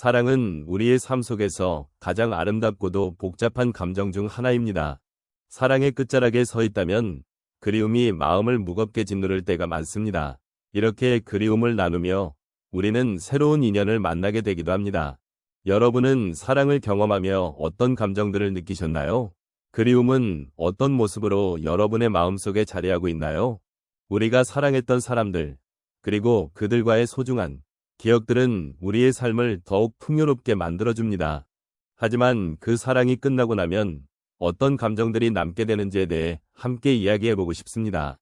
사랑은 우리의 삶 속에서 가장 아름답고도 복잡한 감정 중 하나입니다. 사랑의 끝자락에 서 있다면 그리움이 마음을 무겁게 짓누를 때가 많습니다. 이렇게 그리움을 나누며 우리는 새로운 인연을 만나게 되기도 합니다. 여러분은 사랑을 경험하며 어떤 감정들을 느끼셨나요? 그리움은 어떤 모습으로 여러분의 마음속에 자리하고 있나요? 우리가 사랑했던 사람들, 그리고 그들과의 소중한 기억들은 우리의 삶을 더욱 풍요롭게 만들어줍니다. 하지만 그 사랑이 끝나고 나면 어떤 감정들이 남게 되는지에 대해 함께 이야기해보고 싶습니다.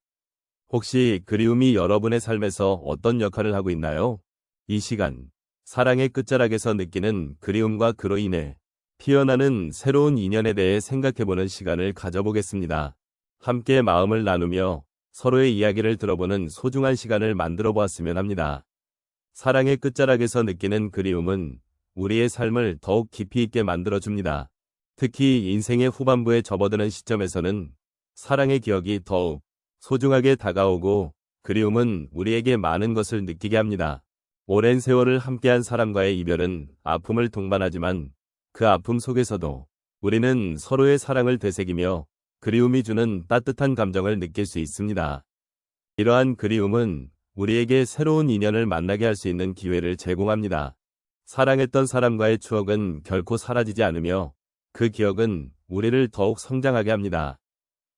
혹시 그리움이 여러분의 삶에서 어떤 역할을 하고 있나요? 이 시간, 사랑의 끝자락에서 느끼는 그리움과 그로 인해 피어나는 새로운 인연에 대해 생각해보는 시간을 가져보겠습니다. 함께 마음을 나누며 서로의 이야기를 들어보는 소중한 시간을 만들어 보았으면 합니다. 사랑의 끝자락에서 느끼는 그리움은 우리의 삶을 더욱 깊이 있게 만들어줍니다. 특히 인생의 후반부에 접어드는 시점에서는 사랑의 기억이 더욱 소중하게 다가오고 그리움은 우리에게 많은 것을 느끼게 합니다. 오랜 세월을 함께한 사람과의 이별은 아픔을 동반하지만 그 아픔 속에서도 우리는 서로의 사랑을 되새기며 그리움이 주는 따뜻한 감정을 느낄 수 있습니다. 이러한 그리움은 우리에게 새로운 인연을 만나게 할 수 있는 기회를 제공합니다. 사랑했던 사람과의 추억은 결코 사라지지 않으며 그 기억은 우리를 더욱 성장하게 합니다.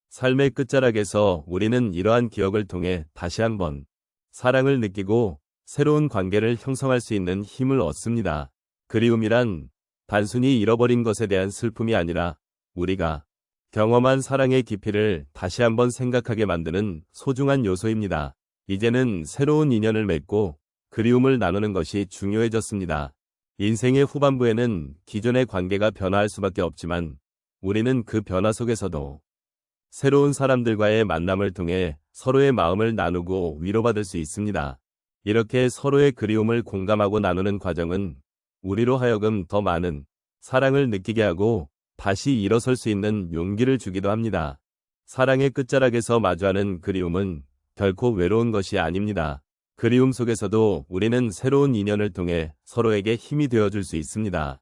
삶의 끝자락에서 우리는 이러한 기억을 통해 다시 한번 사랑을 느끼고 새로운 관계를 형성할 수 있는 힘을 얻습니다. 그리움이란 단순히 잃어버린 것에 대한 슬픔이 아니라 우리가 경험한 사랑의 깊이를 다시 한번 생각하게 만드는 소중한 요소입니다. 이제는 새로운 인연을 맺고 그리움을 나누는 것이 중요해졌습니다. 인생의 후반부에는 기존의 관계가 변화할 수밖에 없지만 우리는 그 변화 속에서도 새로운 사람들과의 만남을 통해 서로의 마음을 나누고 위로받을 수 있습니다. 이렇게 서로의 그리움을 공감하고 나누는 과정은 우리로 하여금 더 많은 사랑을 느끼게 하고 다시 일어설 수 있는 용기를 주기도 합니다. 사랑의 끝자락에서 마주하는 그리움은 결코 외로운 것이 아닙니다. 그리움 속에서도 우리는 새로운 인연을 통해 서로에게 힘이 되어줄 수 있습니다.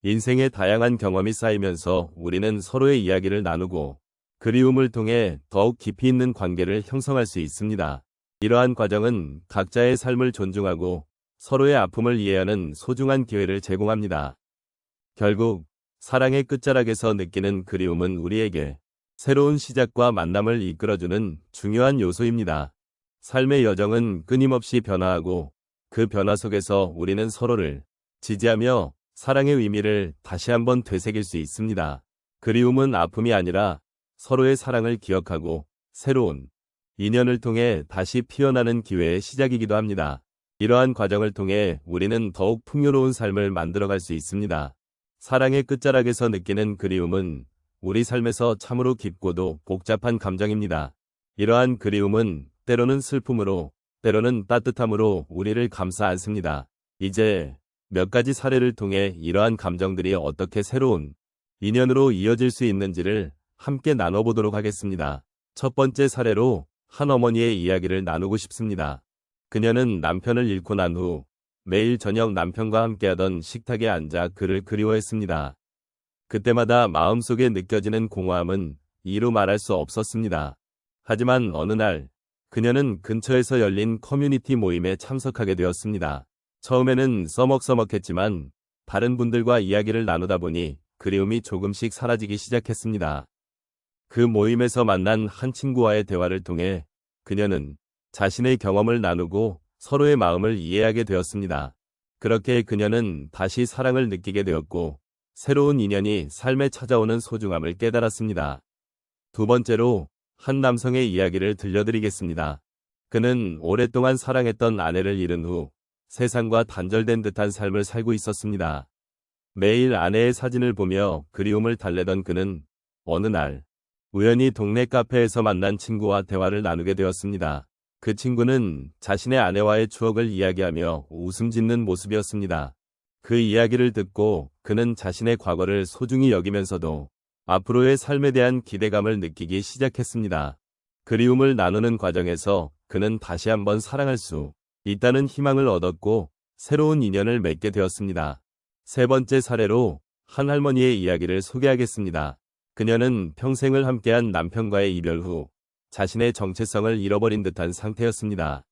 인생의 다양한 경험이 쌓이면서 우리는 서로의 이야기를 나누고 그리움을 통해 더욱 깊이 있는 관계를 형성할 수 있습니다. 이러한 과정은 각자의 삶을 존중하고 서로의 아픔을 이해하는 소중한 기회를 제공합니다. 결국 사랑의 끝자락에서 느끼는 그리움은 우리에게 새로운 시작과 만남을 이끌어주는 중요한 요소입니다. 삶의 여정은 끊임없이 변화하고 그 변화 속에서 우리는 서로를 지지하며 사랑의 의미를 다시 한번 되새길 수 있습니다. 그리움은 아픔이 아니라 서로의 사랑을 기억하고 새로운 인연을 통해 다시 피어나는 기회의 시작이기도 합니다. 이러한 과정을 통해 우리는 더욱 풍요로운 삶을 만들어갈 수 있습니다. 사랑의 끝자락에서 느끼는 그리움은 우리 삶에서 참으로 깊고도 복잡한 감정입니다. 이러한 그리움은 때로는 슬픔으로, 때로는 따뜻함으로 우리를 감싸 안습니다. 이제 몇 가지 사례를 통해 이러한 감정들이 어떻게 새로운 인연으로 이어질 수 있는지를 함께 나눠보도록 하겠습니다. 첫 번째 사례로 한 어머니의 이야기를 나누고 싶습니다. 그녀는 남편을 잃고 난 후 매일 저녁 남편과 함께하던 식탁에 앉아 그를 그리워했습니다. 그때마다 마음속에 느껴지는 공허함은 이루 말할 수 없었습니다. 하지만 어느 날 그녀는 근처에서 열린 커뮤니티 모임에 참석하게 되었습니다. 처음에는 서먹서먹했지만 다른 분들과 이야기를 나누다 보니 그리움이 조금씩 사라지기 시작했습니다. 그 모임에서 만난 한 친구와의 대화를 통해 그녀는 자신의 경험을 나누고 서로의 마음을 이해하게 되었습니다. 그렇게 그녀는 다시 사랑을 느끼게 되었고 새로운 인연이 삶에 찾아오는 소중함을 깨달았습니다. 두 번째로 한 남성의 이야기를 들려드리겠습니다. 그는 오랫동안 사랑했던 아내를 잃은 후 세상과 단절된 듯한 삶을 살고 있었습니다. 매일 아내의 사진을 보며 그리움을 달래던 그는 어느 날 우연히 동네 카페에서 만난 친구와 대화를 나누게 되었습니다. 그 친구는 자신의 아내와의 추억을 이야기하며 웃음 짓는 모습이었습니다. 그 이야기를 듣고 그는 자신의 과거를 소중히 여기면서도 앞으로의 삶에 대한 기대감을 느끼기 시작했습니다. 그리움을 나누는 과정에서 그는 다시 한번 사랑할 수 있다는 희망을 얻었고 새로운 인연을 맺게 되었습니다. 세 번째 사례로 한 할머니의 이야기를 소개하겠습니다. 그녀는 평생을 함께한 남편과의 이별 후 자신의 정체성을 잃어버린 듯한 상태였습니다.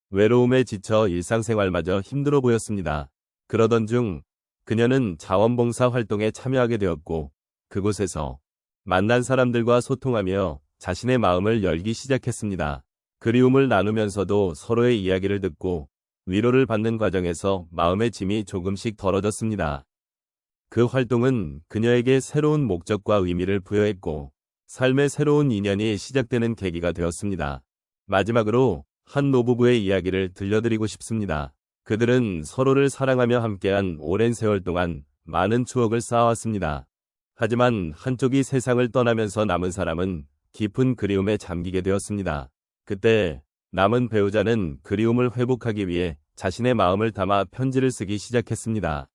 외로움에 지쳐 일상생활마저 힘들어 보였습니다. 그러던 중 그녀는 자원봉사 활동에 참여하게 되었고 그곳에서 만난 사람들과 소통하며 자신의 마음을 열기 시작했습니다. 그리움을 나누면서도 서로의 이야기를 듣고 위로를 받는 과정에서 마음의 짐이 조금씩 덜어졌습니다. 그 활동은 그녀에게 새로운 목적과 의미를 부여했고 삶의 새로운 인연이 시작되는 계기가 되었습니다. 마지막으로 한 노부부의 이야기를 들려드리고 싶습니다. 그들은 서로를 사랑하며 함께한 오랜 세월 동안 많은 추억을 쌓아왔습니다. 하지만 한쪽이 세상을 떠나면서 남은 사람은 깊은 그리움에 잠기게 되었습니다. 그때 남은 배우자는 그리움을 회복하기 위해 자신의 마음을 담아 편지를 쓰기 시작했습니다.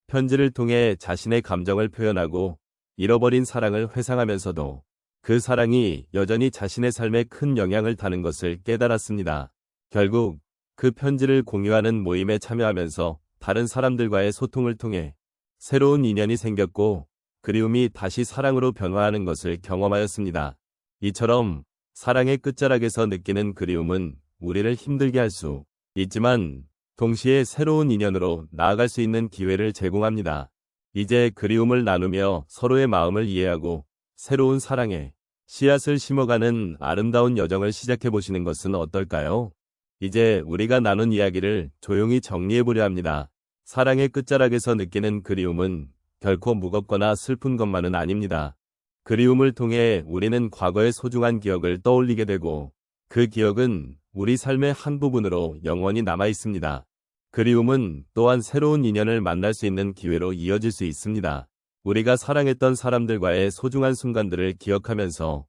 편지를 통해 자신의 감정을 표현하고 잃어버린 사랑을 회상하면서도 그 사랑이 여전히 자신의 삶에 큰 영향을 다는 것을 깨달았습니다. 결국 그 편지를 공유하는 모임에 참여하면서 다른 사람들과의 소통을 통해 새로운 인연이 생겼고 그리움이 다시 사랑으로 변화하는 것을 경험하였습니다. 이처럼 사랑의 끝자락에서 느끼는 그리움은 우리를 힘들게 할 수 있지만 동시에 새로운 인연으로 나아갈 수 있는 기회를 제공합니다. 이제 그리움을 나누며 서로의 마음을 이해하고 새로운 사랑의 씨앗을 심어가는 아름다운 여정을 시작해 보시는 것은 어떨까요? 이제 우리가 나눈 이야기를 조용히 정리해 보려 합니다. 사랑의 끝자락에서 느끼는 그리움은 결코 무겁거나 슬픈 것만은 아닙니다. 그리움을 통해 우리는 과거의 소중한 기억을 떠올리게 되고 그 기억은 우리 삶의 한 부분으로 영원히 남아 있습니다. 그리움은 또한 새로운 인연을 만날 수 있는 기회로 이어질 수 있습니다. 우리가 사랑했던 사람들과의 소중한 순간들을 기억하면서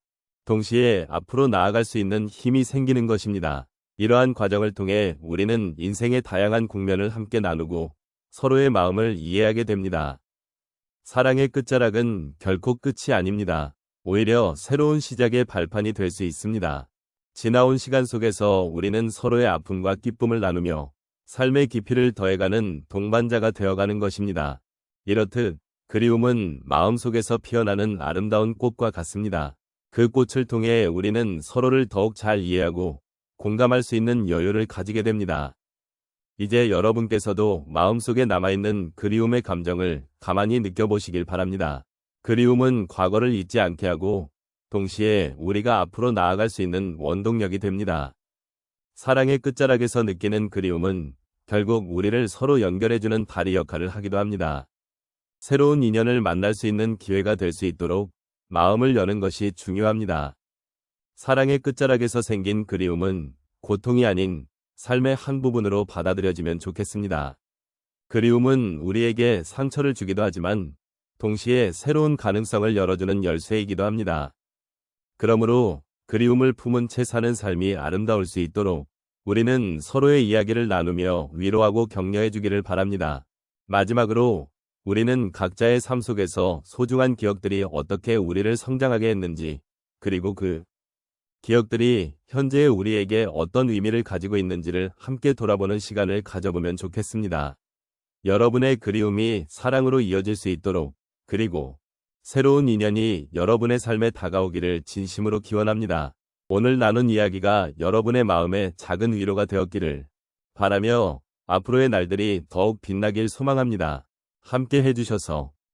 동시에 앞으로 나아갈 수 있는 힘이 생기는 것입니다. 이러한 과정을 통해 우리는 인생의 다양한 국면을 함께 나누고 서로의 마음을 이해하게 됩니다. 사랑의 끝자락은 결코 끝이 아닙니다. 오히려 새로운 시작의 발판이 될 수 있습니다. 지나온 시간 속에서 우리는 서로의 아픔과 기쁨을 나누며 삶의 깊이를 더해가는 동반자가 되어가는 것입니다. 이렇듯 그리움은 마음속에서 피어나는 아름다운 꽃과 같습니다. 그 꽃을 통해 우리는 서로를 더욱 잘 이해하고 공감할 수 있는 여유를 가지게 됩니다. 이제 여러분께서도 마음속에 남아있는 그리움의 감정을 가만히 느껴보시길 바랍니다. 그리움은 과거를 잊지 않게 하고 동시에 우리가 앞으로 나아갈 수 있는 원동력이 됩니다. 사랑의 끝자락에서 느끼는 그리움은 결국 우리를 서로 연결해주는 다리 역할을 하기도 합니다. 새로운 인연을 만날 수 있는 기회가 될 수 있도록 마음을 여는 것이 중요합니다. 사랑의 끝자락에서 생긴 그리움은 고통이 아닌 삶의 한 부분으로 받아들여지면 좋겠습니다. 그리움은 우리에게 상처를 주기도 하지만 동시에 새로운 가능성을 열어주는 열쇠이기도 합니다. 그러므로 그리움을 품은 채 사는 삶이 아름다울 수 있도록 우리는 서로의 이야기를 나누며 위로하고 격려해 주기를 바랍니다. 마지막으로 우리는 각자의 삶 속에서 소중한 기억들이 어떻게 우리를 성장하게 했는지, 그리고 그 기억들이 현재의 우리에게 어떤 의미를 가지고 있는지를 함께 돌아보는 시간을 가져보면 좋겠습니다. 여러분의 그리움이 사랑으로 이어질 수 있도록, 그리고 새로운 인연이 여러분의 삶에 다가오기를 진심으로 기원합니다. 오늘 나눈 이야기가 여러분의 마음에 작은 위로가 되었기를 바라며 앞으로의 날들이 더욱 빛나길 소망합니다. 함께 해주셔서